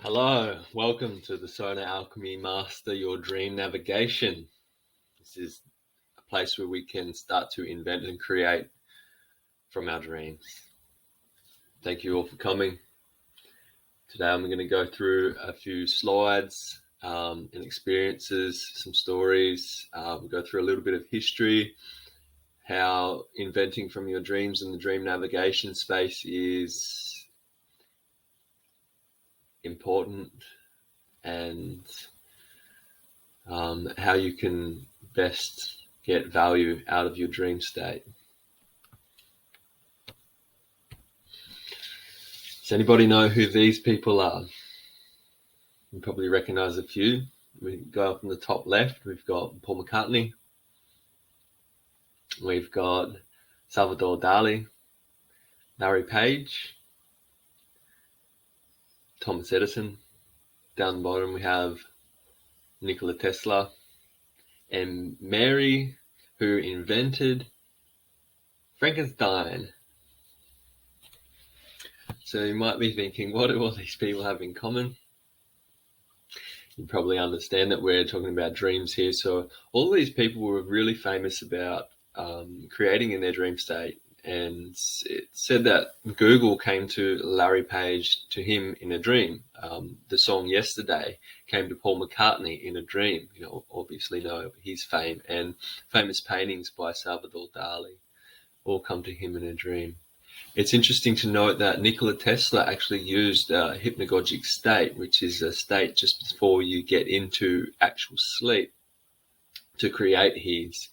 Hello, welcome to the Sonar Alchemy Master Your Dream Navigation. This is a place where we can start to invent and create from our dreams. Thank you all for coming. Today I'm going to go through a few slides and experiences, some stories. We'll go through a little bit of history, how inventing from your dreams in the dream navigation space is important, and how you can best get value out of your dream state. Does anybody know who these people are? You probably recognize a few. We go up in the top left, we've got Paul McCartney, we've got Salvador Dali, Larry Page, Thomas Edison. Down the bottom we have Nikola Tesla, and Mary, who invented Frankenstein. So you might be thinking, what do all these people have in common? You probably understand that we're talking about dreams here. So all these people were really famous about creating in their dream state. And it said that Google came to Larry Page, to him in a dream. The song Yesterday came to Paul McCartney in a dream. You know, obviously know his fame, and famous paintings by Salvador Dali all come to him in a dream. It's interesting to note that Nikola Tesla actually used a hypnagogic state, which is a state just before you get into actual sleep, to create his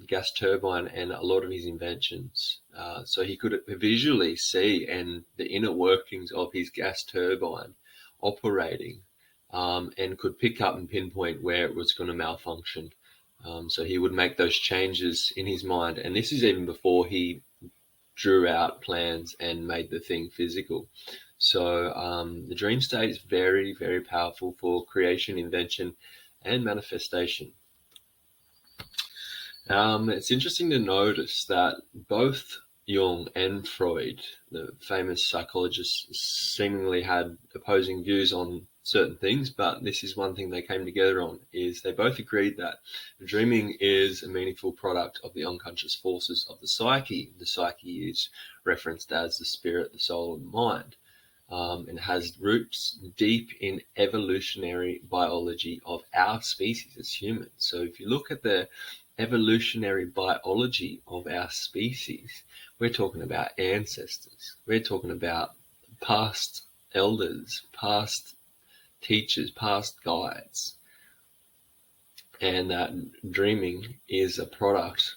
gas turbine and a lot of his inventions. So he could visually see and the inner workings of his gas turbine operating, and could pick up and pinpoint where it was going to malfunction. So he would make those changes in his mind. And this is even before he drew out plans and made the thing physical. So the dream state is very, very powerful for creation, invention, and manifestation. It's interesting to notice that both Jung and Freud, the famous psychologists, seemingly had opposing views on certain things, but this is one thing they came together on, is they both agreed that dreaming is a meaningful product of the unconscious forces of the psyche. The psyche is referenced as the spirit, the soul, and the mind, and has roots deep in evolutionary biology of our species as humans. So if you look at the evolutionary biology of our species, we're talking about ancestors, we're talking about past elders, past teachers, past guides, and that dreaming is a product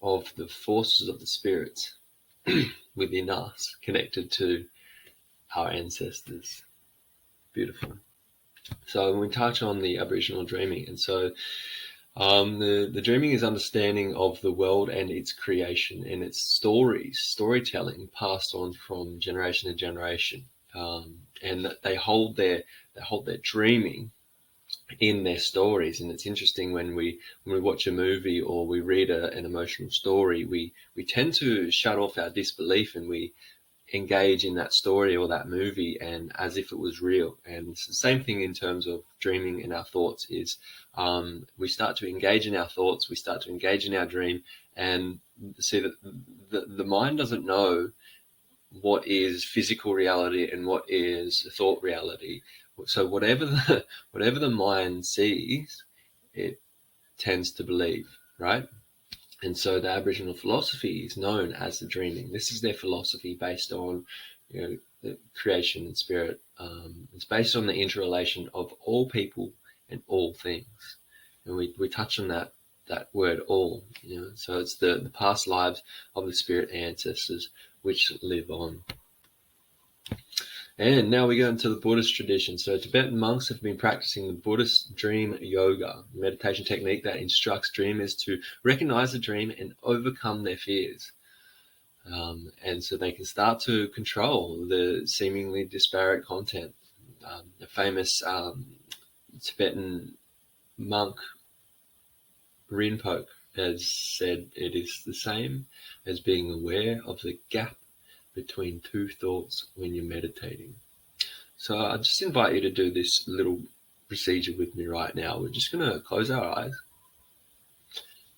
of the forces of the spirits within us, connected to our ancestors. Beautiful. So when we touch on the Aboriginal dreaming, and so the dreaming is understanding of the world and its creation and its storytelling passed on from generation to generation, and that they hold their dreaming in their stories. And it's interesting when we watch a movie or we read an emotional story, we tend to shut off our disbelief and we engage in that story or that movie and as if it was real. And it's the same thing in terms of dreaming and our thoughts is we start to engage in our thoughts, we start to engage in our dream, and see that the mind doesn't know what is physical reality and what is thought reality. So whatever the mind sees, it tends to believe, right? And so the Aboriginal philosophy is known as the dreaming. This is their philosophy based on, the creation and spirit. It's based on the interrelation of all people and all things. And we touch on that word all. So it's the past lives of the spirit ancestors which live on. And now we go into the Buddhist tradition. So Tibetan monks have been practicing the Buddhist dream yoga, a meditation technique that instructs dreamers to recognize the dream and overcome their fears. And so they can start to control the seemingly disparate content. The famous Tibetan monk Rinpoche has said it is the same as being aware of the gap between two thoughts when you're meditating. So I just invite you to do this little procedure with me right now. We're just going to close our eyes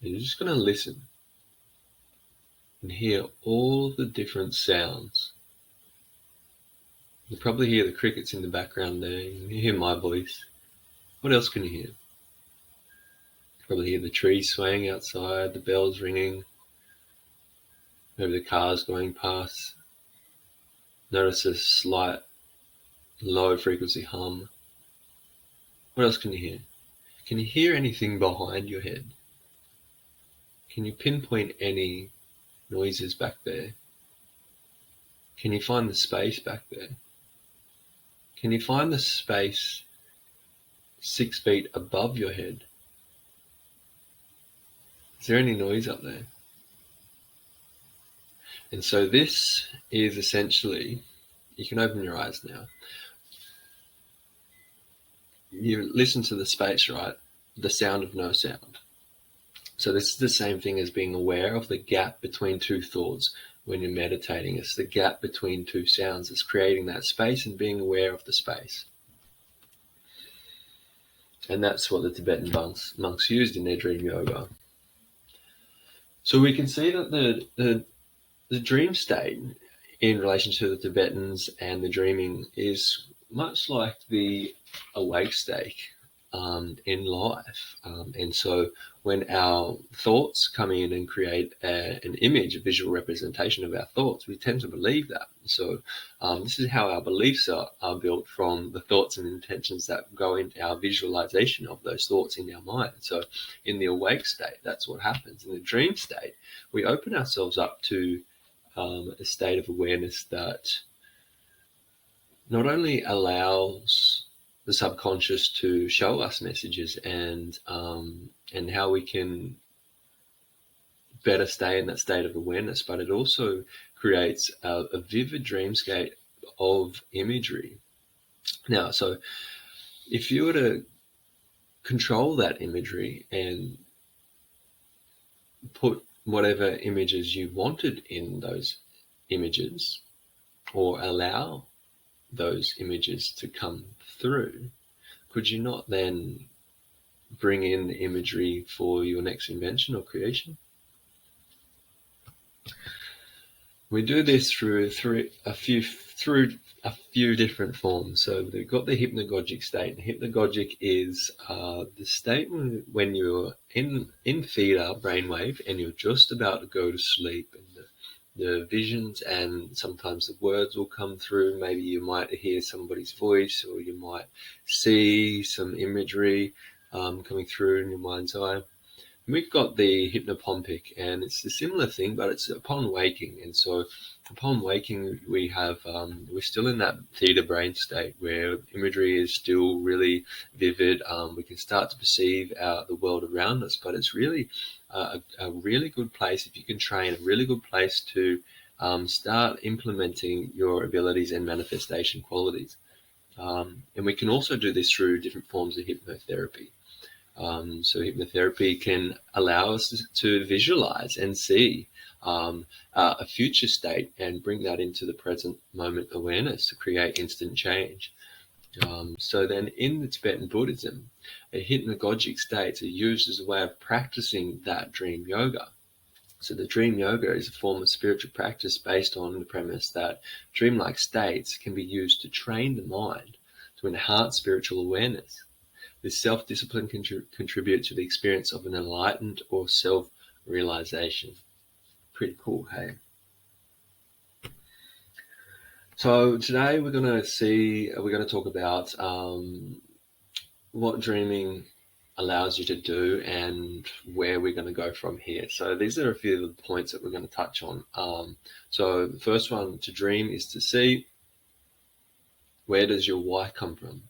and you're just going to listen and hear all the different sounds. You probably hear the crickets in the background there. You can hear my voice. What else can you hear? You probably hear the trees swaying outside, the bells ringing, maybe the cars going past. Notice a slight low frequency hum. What else can you hear? Can you hear anything behind your head? Can you pinpoint any noises back there? Can you find the space back there? Can you find the space 6 feet above your head? Is there any noise up there? And so this is essentially, you can open your eyes now. You listen to the space, right? The sound of no sound. So this is the same thing as being aware of the gap between two thoughts when you're meditating. It's the gap between two sounds. It's creating that space and being aware of the space. And that's what the Tibetan monks used in their dream yoga. So we can see that the dream state in relation to the Tibetans and the dreaming is much like the awake state in life. And so when our thoughts come in and create an image, a visual representation of our thoughts, we tend to believe that. So this is how our beliefs are built, from the thoughts and intentions that go into our visualization of those thoughts in our mind. So in the awake state, that's what happens. In the dream state, we open ourselves up to a state of awareness that not only allows the subconscious to show us messages and how we can better stay in that state of awareness, but it also creates a vivid dreamscape of imagery. Now, so if you were to control that imagery and put whatever images you wanted in those images, or allow those images to come through, could you not then bring in the imagery for your next invention or creation? We do this through a few different forms. So we've got the hypnagogic state. The hypnagogic is the state when you're in theta brainwave and you're just about to go to sleep, and the visions and sometimes the words will come through. Maybe you might hear somebody's voice, or you might see some imagery coming through in your mind's eye. We've got the hypnopompic, and it's a similar thing, but it's upon waking. And so upon waking, we have we're still in that theta brain state where imagery is still really vivid. We can start to perceive the world around us, but it's really a really good place, if you can train, a really good place to start implementing your abilities and manifestation qualities. And we can also do this through different forms of hypnotherapy. So hypnotherapy can allow us to visualize and see a future state and bring that into the present moment awareness to create instant change. So then in the Tibetan Buddhism, hypnagogic states are used as a way of practicing that dream yoga. So the dream yoga is a form of spiritual practice based on the premise that dreamlike states can be used to train the mind to enhance spiritual awareness. This self-discipline can contribute to the experience of an enlightened or self-realization. Pretty cool, hey? So today we're going to talk about what dreaming allows you to do and where we're going to go from here. So these are a few of the points that we're going to touch on. So the first one to dream is to see, where does your why come from?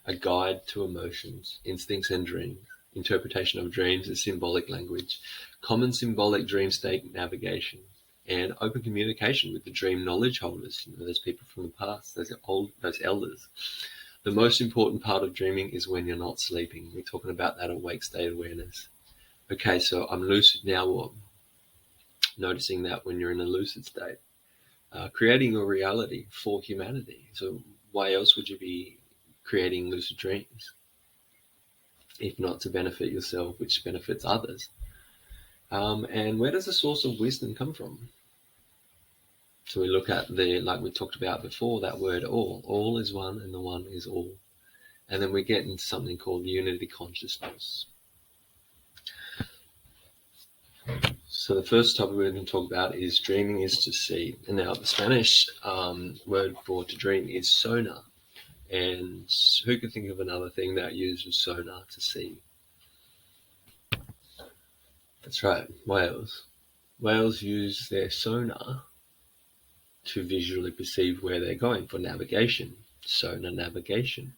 A guide to emotions, instincts and dreams. Interpretation of dreams is symbolic language. Common symbolic dream state navigation. And open communication with the dream knowledge holders, those people from the past, those elders. The most important part of dreaming is when you're not sleeping. We're talking about that awake state awareness. Okay, so I'm lucid now. What? Noticing that when you're in a lucid state. creating a reality for humanity. So why else would you be creating lucid dreams if not to benefit yourself, which benefits others? And where does the source of wisdom come from? So we look at like we talked about before, that word all. All is one and the one is all. And then we get into something called unity consciousness. So the first topic we're going to talk about is dreaming is to see. And now the Spanish word for to dream is sonar. And who can think of another thing that uses sonar to see? That's right, whales. Whales use their sonar to visually perceive where they're going for navigation. Sonar navigation.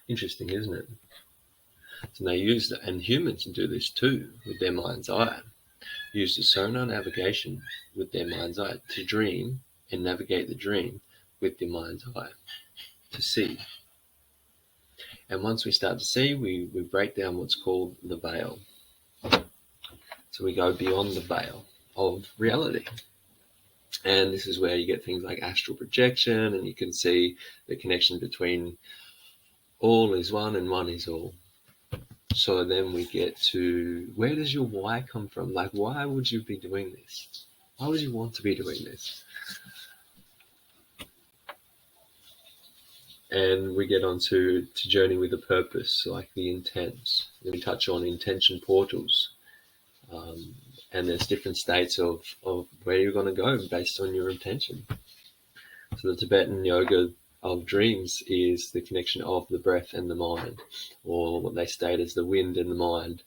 Interesting, isn't it? So they use that, and humans do this too with their mind's eye. Use the sonar navigation with their mind's eye to dream and navigate the dream with their mind's eye to see. And once we start to see, we break down what's called the veil. So we go beyond the veil of reality. And this is where you get things like astral projection, and you can see the connection between all is one and one is all. So then we get to, where does your why come from? Like, why would you be doing this? Why would you want to be doing this? And we get on to journey with a purpose, like the intent. Then we touch on intention portals. And there's different states of where you're going to go based on your intention. So the Tibetan yoga of dreams is the connection of the breath and the mind, or what they state as the wind and the mind.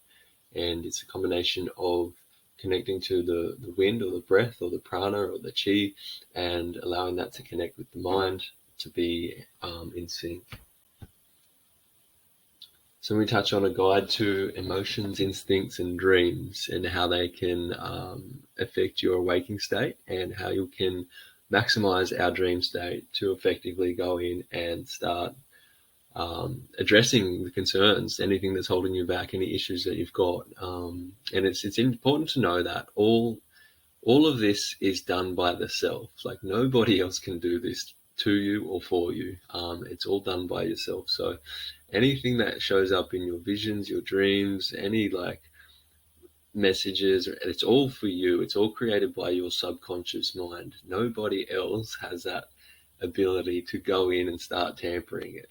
And it's a combination of connecting to the wind or the breath or the prana or the chi, and allowing that to connect with the mind to be in sync. So we touch on a guide to emotions, instincts, and dreams, and how they can affect your waking state, and how you can maximize our dream state to effectively go in and start addressing the concerns, anything that's holding you back, any issues that you've got. And it's important to know that all of this is done by the self. Like, nobody else can do this to you or for you. It's all done by yourself. So anything that shows up in your visions, your dreams, any like messages, it's all for you. It's all created by your subconscious mind. Nobody else has that ability to go in and start tampering it.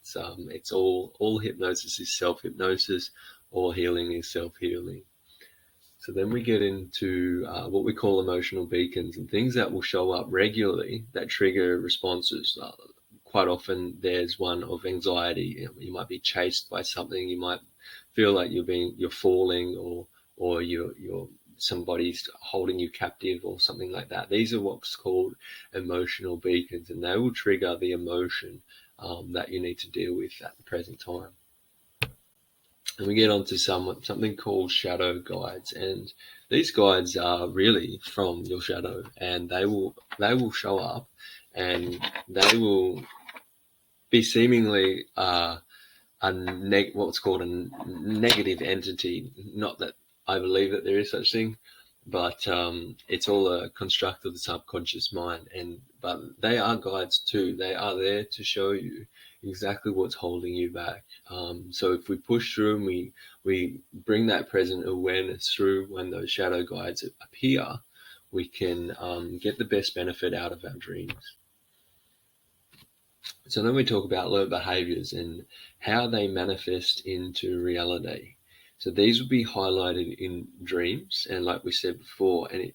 It's all hypnosis is self-hypnosis, all healing is self-healing. So then we get into what we call emotional beacons, and things that will show up regularly that trigger responses. Quite often there's one of anxiety. You might be chased by something. You might feel like you're falling, or you're somebody's holding you captive or something like that. These are what's called emotional beacons, and they will trigger the emotion that you need to deal with at the present time. And we get on to something called shadow guides, and these guides are really from your shadow, and they will show up, and they will be seemingly what's called a negative entity. Not that I believe that there is such thing, but it's all a construct of the subconscious mind. But they are guides too. They are there to show you exactly what's holding you back. So if we push through and we bring that present awareness through when those shadow guides appear, we can get the best benefit out of our dreams. So then we talk about learned behaviors and how they manifest into reality. So these will be highlighted in dreams, and like we said before, and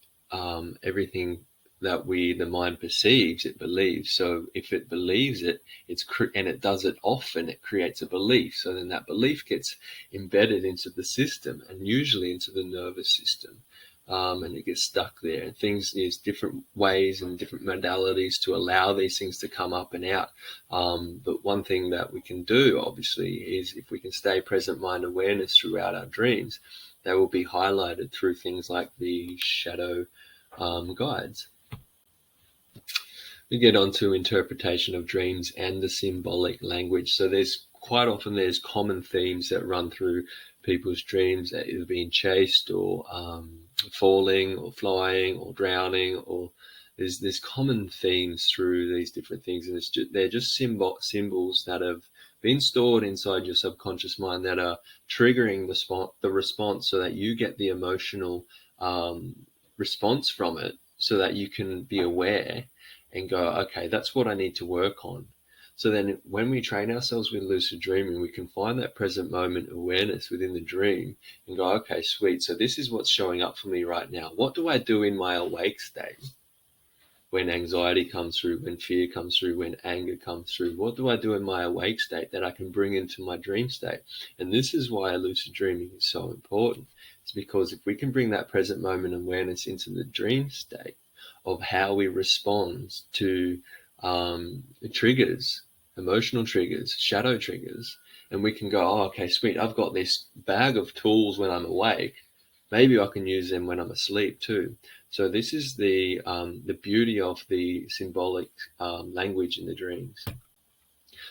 everything that the mind perceives, it believes. So if it believes it, and it does it often, it creates a belief. So then that belief gets embedded into the system, and usually into the nervous system. And it gets stuck there. And there's different ways and different modalities to allow these things to come up and out. But one thing that we can do, obviously, is if we can stay present mind awareness throughout our dreams, they will be highlighted through things like the shadow guides. We get on to interpretation of dreams and the symbolic language. So there's common themes that run through people's dreams, that either being chased or falling or flying or drowning, or there's common themes through these different things, and they're just symbols that have been stored inside your subconscious mind that are triggering the response, so that you get the emotional response from it, so that you can be aware and go, okay, that's what I need to work on. So then when we train ourselves with lucid dreaming, we can find that present moment awareness within the dream and go, okay, sweet. So this is what's showing up for me right now. What do I do in my awake state when anxiety comes through, when fear comes through, when anger comes through? What do I do in my awake state that I can bring into my dream state? And this is why lucid dreaming is so important. It's because if we can bring that present moment awareness into the dream state of how we respond to triggers, emotional triggers, shadow triggers, and we can go, oh, okay, sweet, I've got this bag of tools when I'm awake. Maybe I can use them when I'm asleep too. So this is the beauty of the symbolic language in the dreams.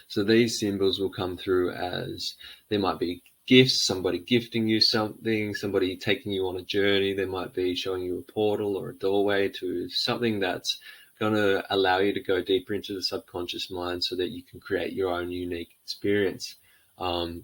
So these symbols will come through as, there might be gifts, somebody gifting you something, somebody taking you on a journey. They might be showing you a portal or a doorway to something that's going to allow you to go deeper into the subconscious mind, so that you can create your own unique experience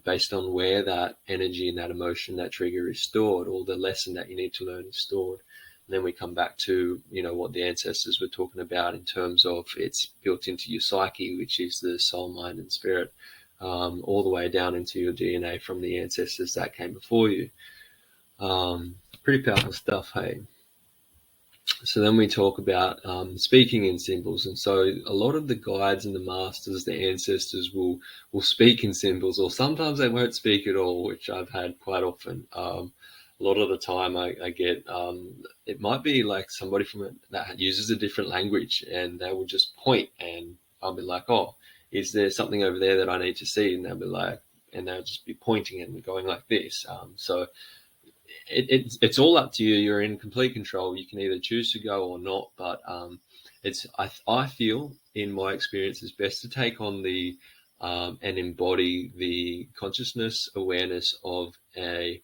based on where that energy and that emotion, that trigger is stored, or the lesson that you need to learn is stored. And then we come back to, what the ancestors were talking about in terms of it's built into your psyche, which is the soul, mind, and spirit, all the way down into your DNA from the ancestors that came before you. Pretty powerful stuff, hey? So then we talk about speaking in symbols. And so a lot of the guides and the masters, the ancestors will speak in symbols, or sometimes they won't speak at all, which I've had quite often. A lot of the time I get, it might be like somebody that uses a different language, and they will just point, and I'll be like, oh, is there something over there that I need to see? And they'll be like, and they'll just be pointing and going like this. So it's all up to you. You're in complete control. You can either choose to go or not, but I feel, in my experience, it's best to take on the and embody the consciousness awareness of a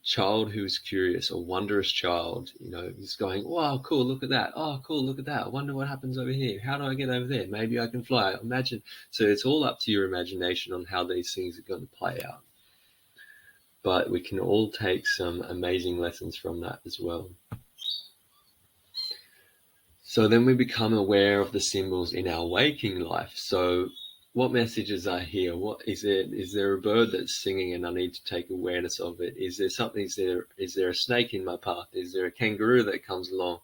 child who's curious, a wondrous child, who's going, wow, cool, look at that. Oh, cool, look at that. I wonder what happens over here. How do I get over there? Maybe I can fly. Imagine. So it's all up to your imagination on how these things are going to play out. But we can all take some amazing lessons from that as well. So then we become aware of the symbols in our waking life. So what messages are here? What is it? Is there a bird that's singing and I need to take awareness of it? Is there something? Is there a snake in my path? Is there a kangaroo that comes along?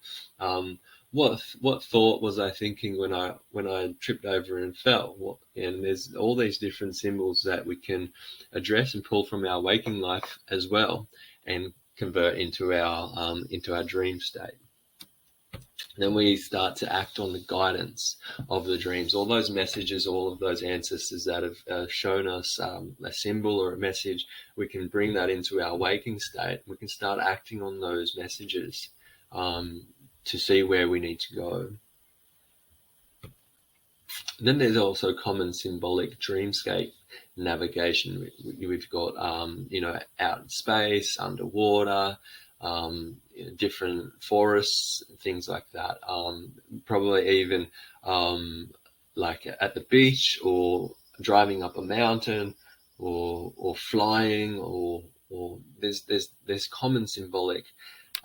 What thought was I thinking when I tripped over and fell? And there's all these different symbols that we can address and pull from our waking life as well, and convert into our dream state. Then we start to act on the guidance of the dreams, all those messages, all of those ancestors that have shown us a symbol or a message. We can bring that into our waking state. We can start acting on those messages to see where we need to go. Then there's also common symbolic dreamscape navigation. We've got, out in space, underwater, different forests, things like that. Probably even like at the beach, or driving up a mountain, or flying, or there's common symbolic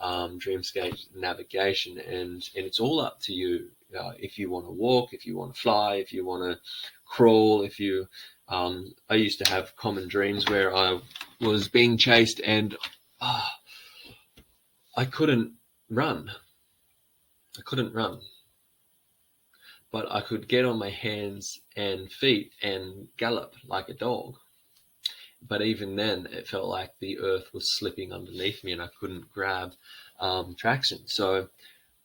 dreamscape navigation, and it's all up to you. If you want to walk, if you want to fly, if you want to crawl, I used to have common dreams where I was being chased and I couldn't run, but I could get on my hands and feet and gallop like a dog. But even then, it felt like the earth was slipping underneath me and I couldn't grab traction. So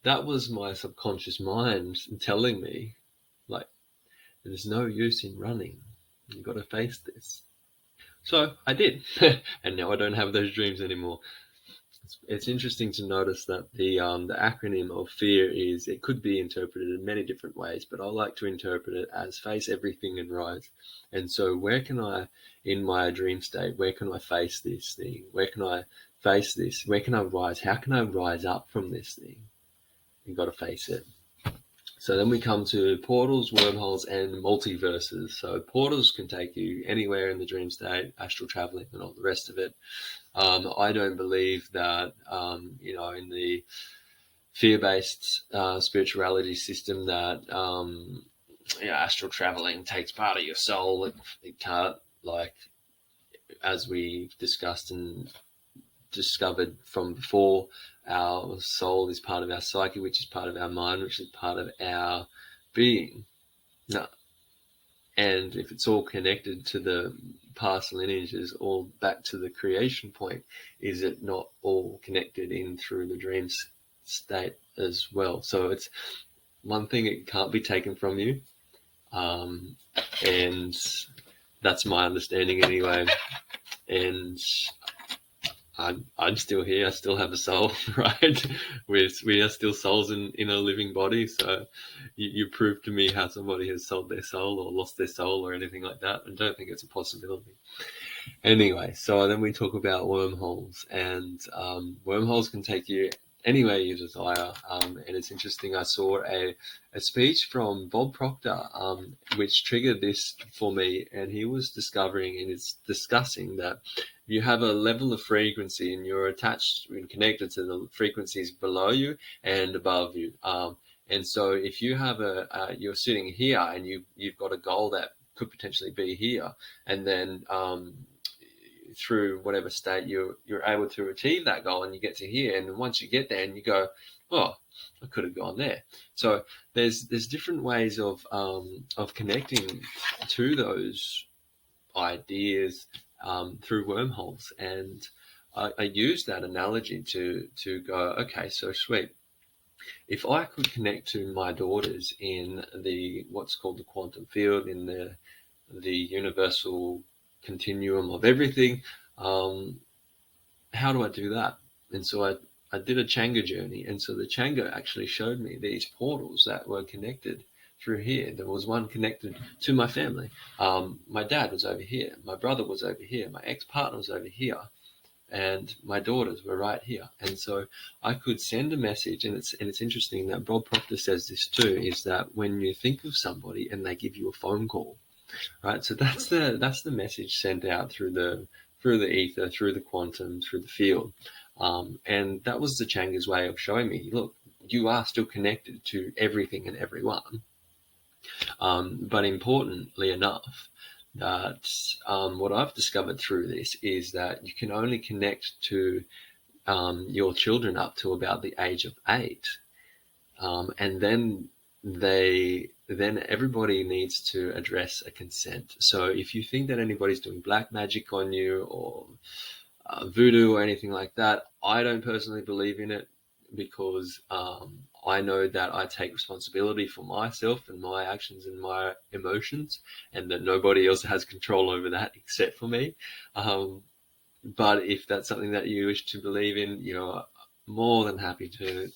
that was my subconscious mind telling me, like, there's no use in running. You've got to face this. So I did. And now I don't have those dreams anymore. It's interesting to notice that the acronym of fear it could be interpreted in many different ways, but I like to interpret it as face everything and rise. And so where can I, in my dream state, where can I face this thing? Where can I face this? Where can I rise? How can I rise up from this thing? You've got to face it. So then we come to portals, wormholes, and multiverses. So portals can take you anywhere in the dream state, astral traveling, and all the rest of it. I don't believe that, in the fear-based spirituality system that astral traveling takes part of your soul. It can't, like, as we've discussed and discovered from before, our soul is part of our psyche, which is part of our mind, which is part of our being. No. And if it's all connected to the past lineages, all back to the creation point, is it not all connected in through the dream state as well? So it's one thing, it can't be taken from you. And that's my understanding anyway. And I'm still here. I still have a soul, right? We are still souls in a living body. So you prove to me how somebody has sold their soul or lost their soul or anything like that. I don't think it's a possibility. Anyway, so then we talk about wormholes, and wormholes can take you anywhere you desire. And it's interesting. I saw a speech from Bob Proctor, which triggered this for me, and he was discovering and is discussing that you have a level of frequency and you're attached and connected to the frequencies below you and above you. And so if you have you're sitting here and you've got a goal that could potentially be here, and then through whatever state you're able to achieve that goal and you get to here, and once you get there and you go, oh, I could have gone there. So there's different ways of connecting to those ideas through wormholes, and I use that analogy to go, okay, so sweet. If I could connect to my daughters in the what's called the quantum field, in the universal continuum of everything, how do I do that? And so I did a Changa journey, and so the Changa actually showed me these portals that were connected through here. There was one connected to my family. My dad was over here, my brother was over here, my ex-partner was over here, and my daughters were right here. And so I could send a message, and it's interesting that Bob Proctor says this too, is that when you think of somebody and they give you a phone call, right? So that's the message sent out through the ether, through the quantum, through the field. And that was the Changa's way of showing me, look, you are still connected to everything and everyone. But importantly enough, that what I've discovered through this is that you can only connect to your children up to about the age of 8. And then everybody needs to address a consent. So if you think that anybody's doing black magic on you or voodoo or anything like that, I don't personally believe in it, because I know that I take responsibility for myself and my actions and my emotions, and that nobody else has control over that except for me. But if that's something that you wish to believe in, more than happy to.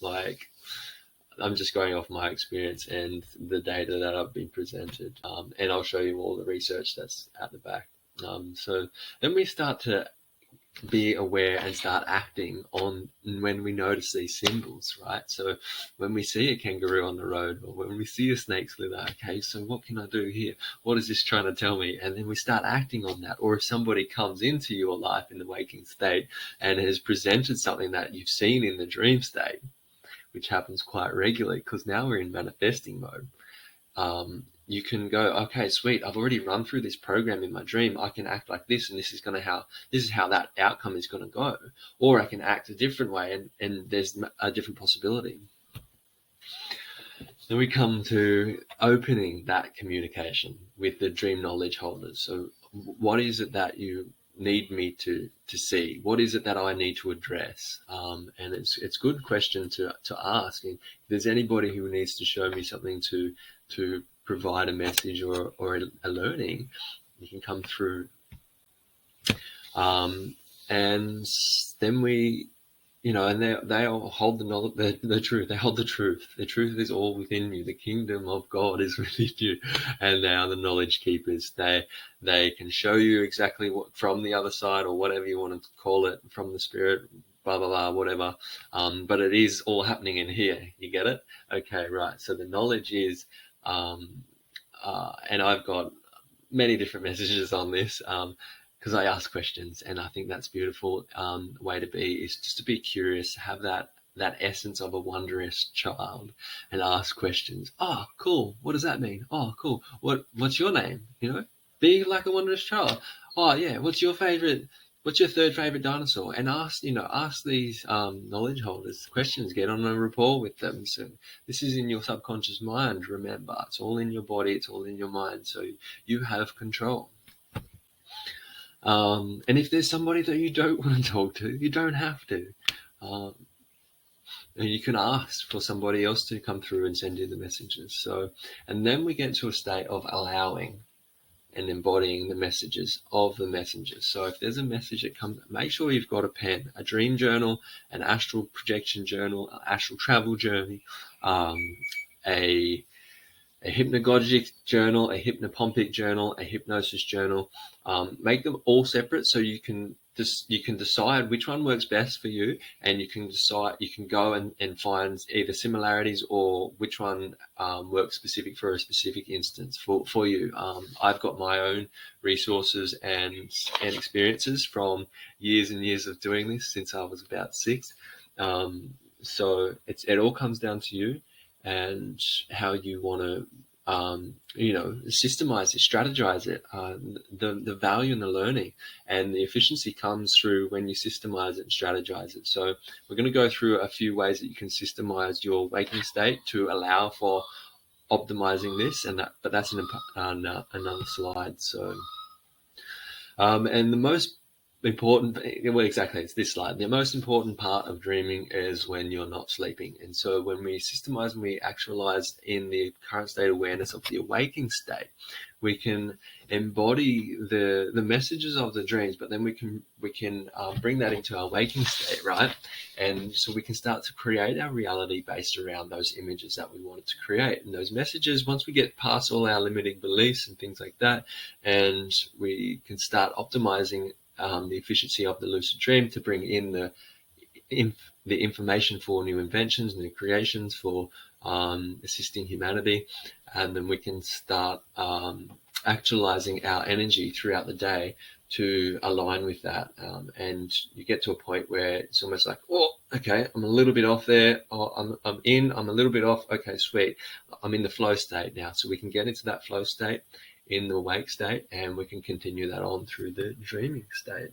I'm just going off my experience and the data that I've been presented, and I'll show you all the research that's at the back. So then we start to be aware and start acting on when we notice these symbols, right? So when we see a kangaroo on the road, or when we see a snake slither, okay, so what can I do here? What is this trying to tell me? And then we start acting on that. Or if somebody comes into your life in the waking state and has presented something that you've seen in the dream state, which happens quite regularly, because now we're in manifesting mode. You can go, okay, sweet, I've already run through this program in my dream. I can act like this, and this is how that outcome is going to go. Or I can act a different way, and there's a different possibility. Then we come to opening that communication with the dream knowledge holders. So what is it that you need me to see? What is it that I need to address? And it's a good question to ask. And if there's anybody who needs to show me something to provide a message or a learning, you can come through. And then we, and they all hold the truth. They hold the truth. The truth is all within you. The kingdom of God is within you, and they are the knowledge keepers. They can show you exactly what from the other side, or whatever you want to call it, from the spirit blah, blah, blah, whatever. But it is all happening in here. You get it? Okay, right. So the knowledge is, and I've got many different messages on this, because I ask questions, and I think that's beautiful. Way to be is just to be curious, have that essence of a wondrous child, and ask questions. Oh, cool. What does that mean? Oh, cool. What's your name? Be like a wondrous child. Oh, yeah. What's your third favorite dinosaur? And ask these knowledge holders questions. Get on a rapport with them. So this is in your subconscious mind. Remember, it's all in your body. It's all in your mind. So you have control. And if there's somebody that you don't want to talk to, you don't have to. You can ask for somebody else to come through and send you the messages. So, and then we get to a state of allowing and embodying the messages of the messengers. So if there's a message that comes, make sure you've got a pen, a dream journal, an astral projection journal, an astral travel journey, a hypnagogic journal, a hypnopompic journal, a hypnosis journal. Make them all separate so you can decide which one works best for you, and you can go and find either similarities or which one works specific for a specific instance for you. I've got my own resources and experiences from years and years of doing this since I was about 6. So it all comes down to you and how you want to systemize it, strategize it. The value in the learning and the efficiency comes through when you systemize it and strategize it. So we're going to go through a few ways that you can systemize your waking state to allow for optimizing this, but that's in another slide. So, and the most important, well, exactly, it's this slide. The most important part of dreaming is when you're not sleeping. And so when we systemize and we actualize in the current state awareness of the waking state, we can embody the messages of the dreams, but then we can bring that into our waking state, right? And so we can start to create our reality based around those images that we wanted to create. And those messages, once we get past all our limiting beliefs and things like that, and we can start optimizing the efficiency of the lucid dream to bring in the information for new inventions, new creations, for assisting humanity, and then we can start actualizing our energy throughout the day to align with that. And you get to a point where it's almost like, oh, okay, I'm a little bit off there. Oh, I'm a little bit off. Okay, sweet. I'm in the flow state now. So we can get into that flow state in the wake state, and we can continue that on through the dreaming state.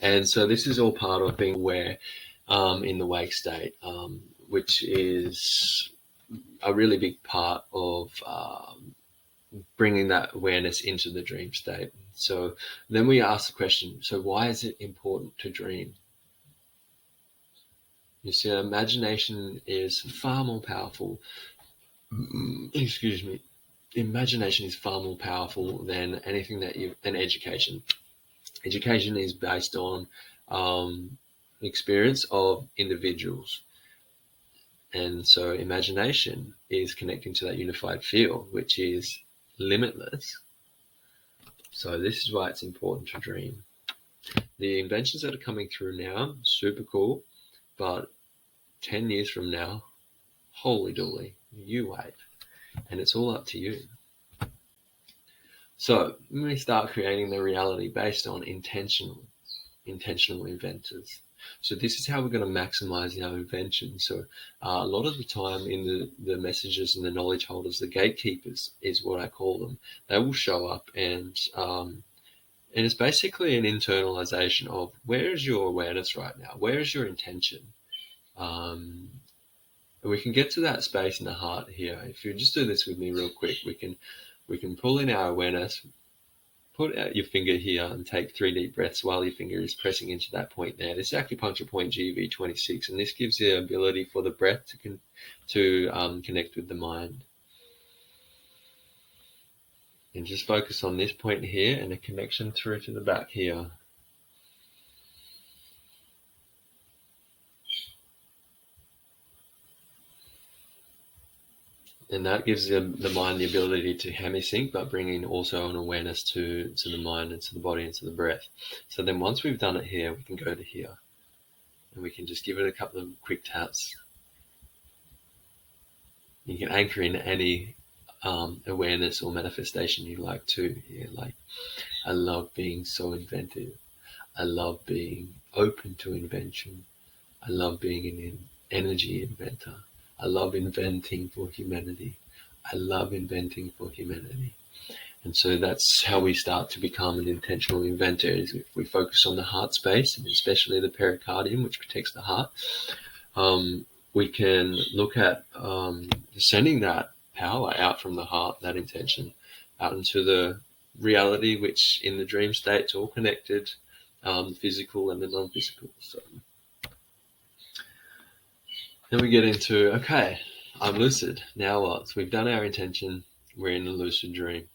And so this is all part of being aware in the wake state, which is a really big part of bringing that awareness into the dream state. So then we ask the question, so why is it important to dream? You see, imagination is far more powerful. Excuse me. Imagination is far more powerful than anything than education. Education is based on experience of individuals. And so imagination is connecting to that unified field, which is limitless. So this is why it's important to dream. The inventions that are coming through now, super cool, but 10 years from now, holy dooly, you wait. And it's all up to you. So when we start creating the reality based on intentional inventors. So this is how we're going to maximize our invention. So a lot of the time in the messages and the knowledge holders, the gatekeepers is what I call them. They will show up, and it's basically an internalization of where is your awareness right now? Where is your intention? We can get to that space in the heart here. If you just do this with me real quick, we can pull in our awareness, put out your finger here and take 3 deep breaths while your finger is pressing into that point there. This is acupuncture point GV26, and this gives the ability for the breath to connect with the mind. And just focus on this point here and the connection through to the back here. And that gives the mind the ability to hemisync, but bringing also an awareness to the mind and to the body and to the breath. So then once we've done it here, we can go to here. and we can just give it a couple of quick taps. You can anchor in any awareness or manifestation you like to. Yeah, like, I love being so inventive. I love being open to invention. I love being an energy inventor. I love inventing for humanity. I love inventing for humanity. And so that's how we start to become an intentional inventor, is if we focus on the heart space, and especially the pericardium, which protects the heart. We can look at sending that power out from the heart, that intention, out into the reality, which in the dream state, it's all connected, the physical and the non-physical. So then we get into, okay, I'm lucid. Now what? So we've done our intention. We're in the lucid dream.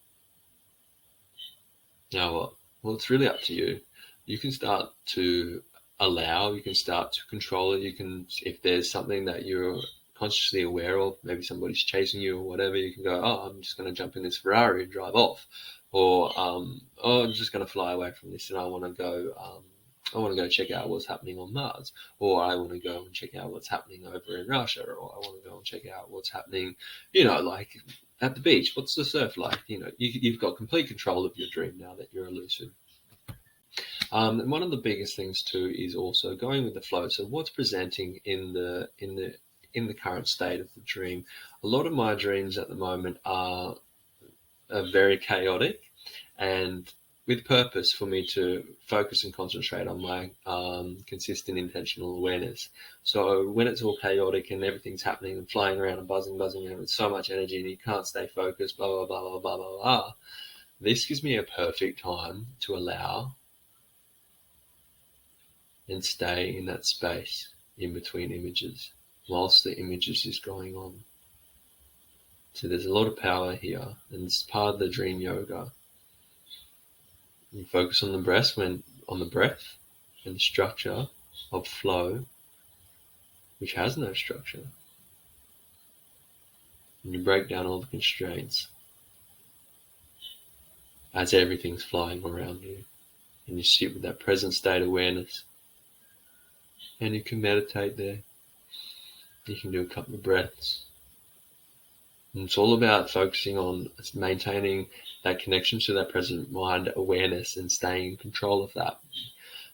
Now what? Well, it's really up to you. You can start to allow, you can start to control it. You can, if there's something that you're consciously aware of, maybe somebody's chasing you or whatever, you can go, oh, I'm just going to jump in this Ferrari and drive off. Or, oh, I'm just going to fly away from this and I want to go check out what's happening on Mars, or I want to go and check out what's happening over in Russia, or I want to go and check out what's happening, like at the beach. What's the surf like? You've got complete control of your dream now that you're a lucid. And one of the biggest things too is also going with the flow. So what's presenting in the current state of the dream? A lot of my dreams at the moment are very chaotic, and with purpose for me to focus and concentrate on my consistent intentional awareness. So when it's all chaotic and everything's happening and flying around and buzzing around with so much energy and you can't stay focused, blah, blah, blah, blah, blah, blah, blah, this gives me a perfect time to allow and stay in that space in between images whilst the images is going on. So there's a lot of power here, and it's part of the dream yoga. You focus on the breath and the structure of flow, which has no structure. And you break down all the constraints as everything's flying around you. And you sit with that present state awareness. And you can meditate there. You can do a couple of breaths. And it's all about focusing on maintaining that connection to that present mind awareness and staying in control of that.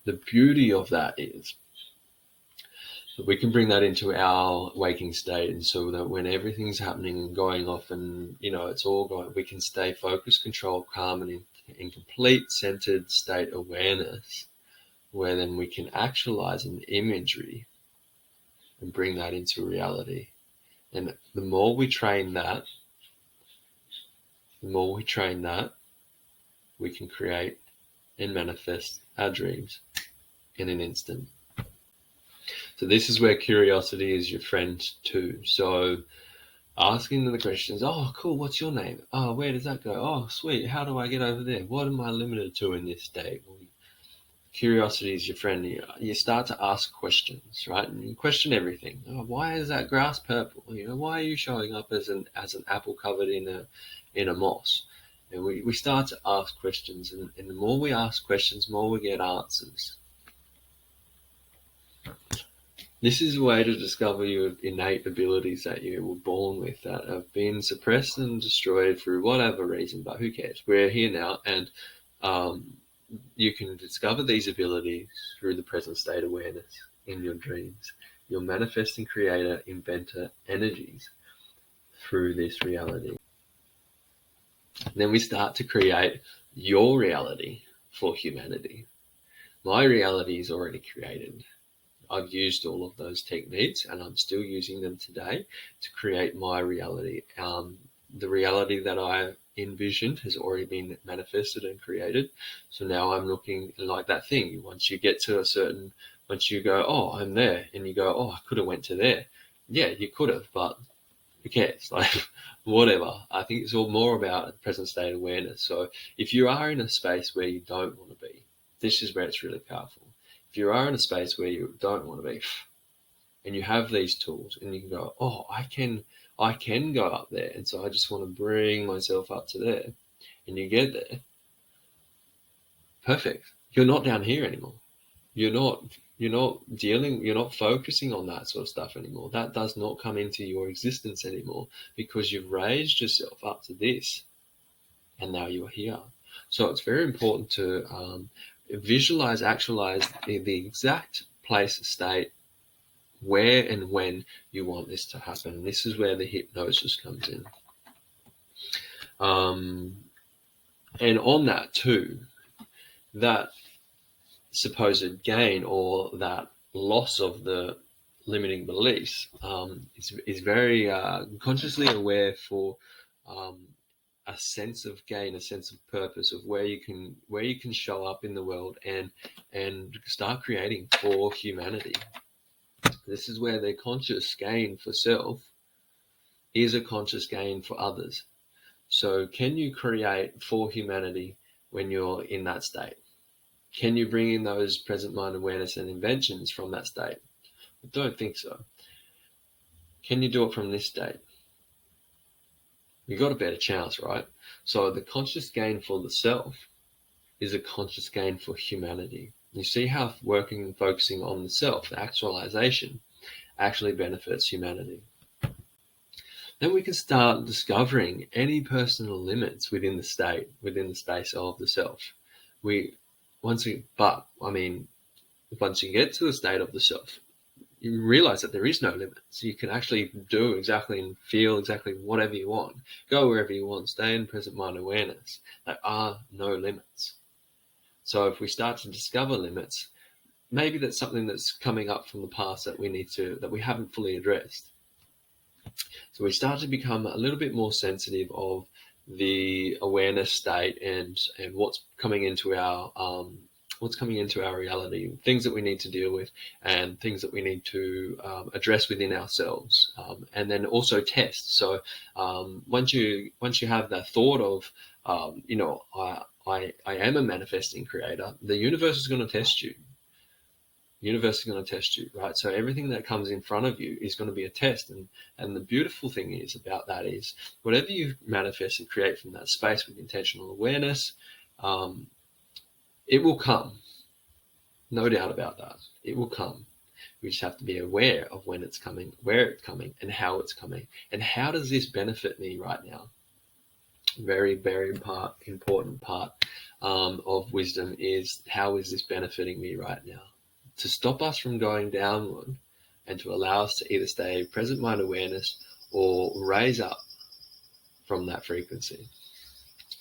The beauty of that is that we can bring that into our waking state, and so that when everything's happening and going off and, it's all going, we can stay focused, controlled, calm, and in complete centered state awareness, where then we can actualize an imagery and bring that into reality. And the more we train that, we can create and manifest our dreams in an instant. So this is where curiosity is your friend too. So asking them the questions, oh, cool, what's your name? Oh, where does that go? Oh, sweet, how do I get over there? What am I limited to in this state? Well, curiosity is your friend. You start to ask questions, right? And you question everything. Oh, why is that grass purple? Why are you showing up as an apple covered in a moss? And we start to ask questions, and the more we ask questions, the more we get answers. This is a way to discover your innate abilities that you were born with, that have been suppressed and destroyed through whatever reason, but who cares? We're here now, and you can discover these abilities through the present state awareness in your dreams. Your manifesting creator, inventor energies through this reality. And then we start to create your reality for humanity. My reality is already created. I've used all of those techniques and I'm still using them today to create my reality. The reality that I envisioned has already been manifested and created. So now I'm looking like that thing. Once you get to once you go, oh, I'm there, and you go, oh, I could have went to there. Yeah, you could have, but who cares? Like, whatever. I think it's all more about present state awareness. So if you are in a space where you don't want to be, this is where it's really powerful. If you are in a space where you don't want to be, and you have these tools, and you can go, oh, I can go up there, and so I just want to bring myself up to there, and you get there, perfect. You're not down here anymore. you're not focusing on that sort of stuff anymore. That does not come into your existence anymore, because you've raised yourself up to this, and now you are here. So it's very important to visualize, actualize the exact place, state, where and when you want this to happen. And this is where the hypnosis comes in. And on that too, that supposed gain or that loss of the limiting beliefs is very consciously aware for a sense of gain, a sense of purpose, of where you can show up in the world and start creating for humanity. This is where the conscious gain for self is a conscious gain for others. So can you create for humanity when you're in that state? Can you bring in those present mind awareness and inventions from that state? I don't think so. Can you do it from this state? You've got a better chance, right? So the conscious gain for the self is a conscious gain for humanity. You see how working and focusing on the self, the actualization, actually benefits humanity. Then we can start discovering any personal limits within the state, within the space of the self. Once you get to the state of the self, you realize that there is no limit. So you can actually do exactly and feel exactly whatever you want, go wherever you want, stay in present mind awareness. There are no limits. So if we start to discover limits, maybe that's something that's coming up from the past that we haven't fully addressed. So we start to become a little bit more sensitive of the awareness state and what's coming into our reality, things that we need to deal with, and things that we need to address within ourselves, and then also test. So once you have that thought of I am a manifesting creator, the universe is going to test you. The universe is going to test you, right? So everything that comes in front of you is going to be a test. And the beautiful thing is about that is whatever you manifest and create from that space with intentional awareness, it will come. No doubt about that. It will come. We just have to be aware of when it's coming, where it's coming, and how it's coming. And how does this benefit me right now? Very, very important part of wisdom is, how is this benefiting me right now? To stop us from going downward and to allow us to either stay present mind awareness or raise up from that frequency.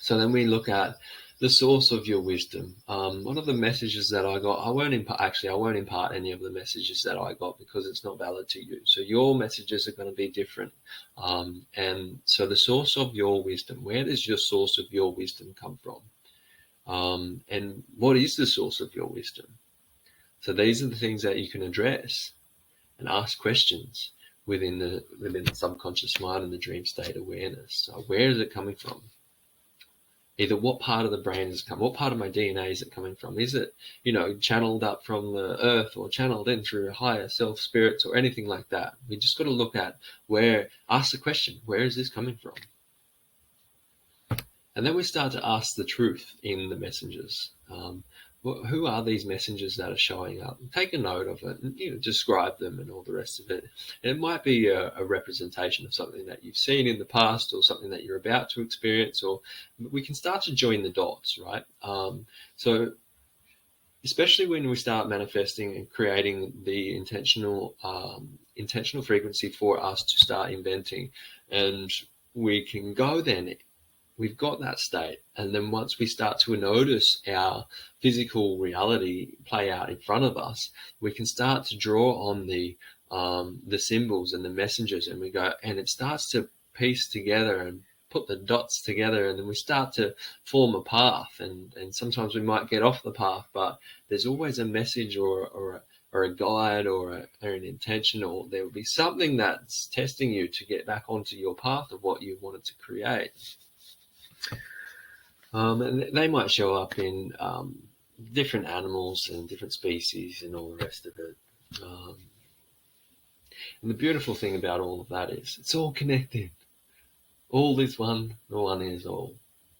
So then we look at the source of your wisdom. One of the messages that I got, I won't impart any of the messages that I got because it's not valid to you. So your messages are going to be different. And so the source of your wisdom, where does your source of your wisdom come from? And what is the source of your wisdom? So these are the things that you can address and ask questions within the subconscious mind and the dream state awareness. So where is it coming from? Either what part of the brain is it coming? What part of my DNA is it coming from? Is it, channeled up from the earth or channeled in through higher self spirits or anything like that? We just got to look at ask the question, where is this coming from? And then we start to ask the truth in the messages. Who are these messengers that are showing up? Take a note of it and describe them and all the rest of it. And it might be a representation of something that you've seen in the past or something that you're about to experience, or we can start to join the dots, right? So especially when we start manifesting and creating the intentional frequency for us to start inventing, and we can go then. We've got that state, and then once we start to notice our physical reality play out in front of us, we can start to draw on the symbols and the messengers, and we go, and it starts to piece together and put the dots together, and then we start to form a path. And sometimes we might get off the path, but there's always a message or a guide or an intention, or there will be something that's testing you to get back onto your path of what you wanted to create. And they might show up in different animals and different species and all the rest of it. And the beautiful thing about all of that is it's all connected. All is one, the one is all.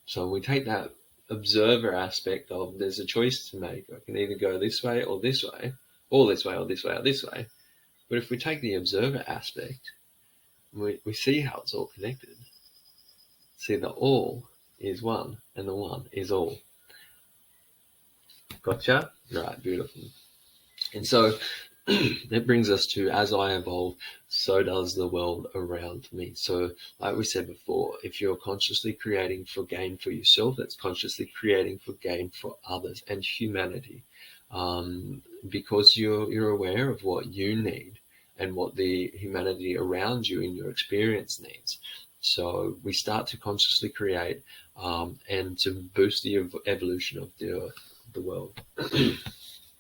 So we take that observer aspect of there's a choice to make. I can either go this way or this way, or this way or this way or this way. But if we take the observer aspect, we see how it's all connected. See, the all is one, and the one is all. Gotcha? Right, beautiful. And so it brings us to, as I evolve, so does the world around me. So like we said before, if you're consciously creating for gain for yourself, that's consciously creating for gain for others and humanity, because you're aware of what you need and what the humanity around you in your experience needs. So we start to consciously create and to boost the evolution of the world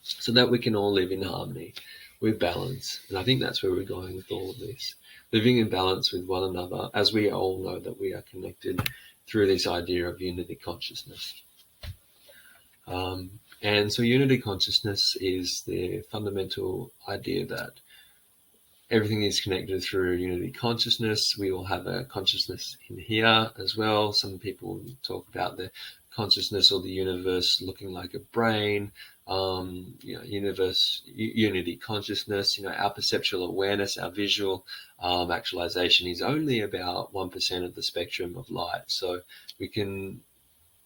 so that we can all live in harmony with balance. And I think that's where we're going with all of this. Living in balance with one another, as we all know that we are connected through this idea of unity consciousness. And so unity consciousness is the fundamental idea that everything is connected through unity consciousness. We all have a consciousness in here as well. Some people talk about the consciousness or the universe looking like a brain. Universe, unity consciousness, our perceptual awareness, our visual actualization is only about 1% of the spectrum of light. So we can,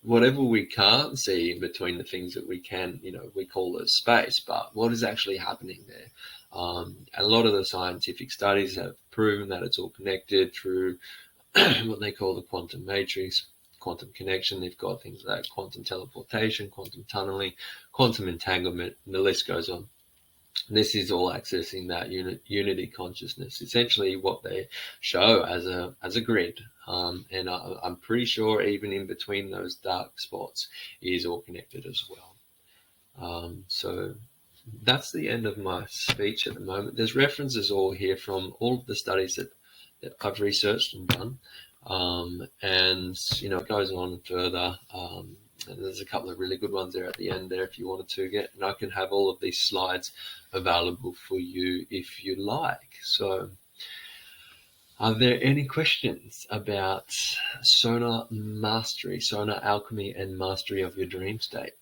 whatever we can't see in between the things that we can, we call it space, but what is actually happening there? And a lot of the scientific studies have proven that it's all connected through what they call the quantum matrix, quantum connection. They've got things like quantum teleportation, quantum tunneling, quantum entanglement, and the list goes on. This is all accessing that unity consciousness, essentially what they show as a grid. And I'm pretty sure even in between those dark spots is all connected as well. So that's the end of my speech at the moment. There's references all here from all of the studies that I've researched and done. And it goes on further. And there's a couple of really good ones there at the end there if you wanted to get, and I can have all of these slides available for you if you like. So are there any questions about Sonar Mastery, Sonar Alchemy and Mastery of your Dream State?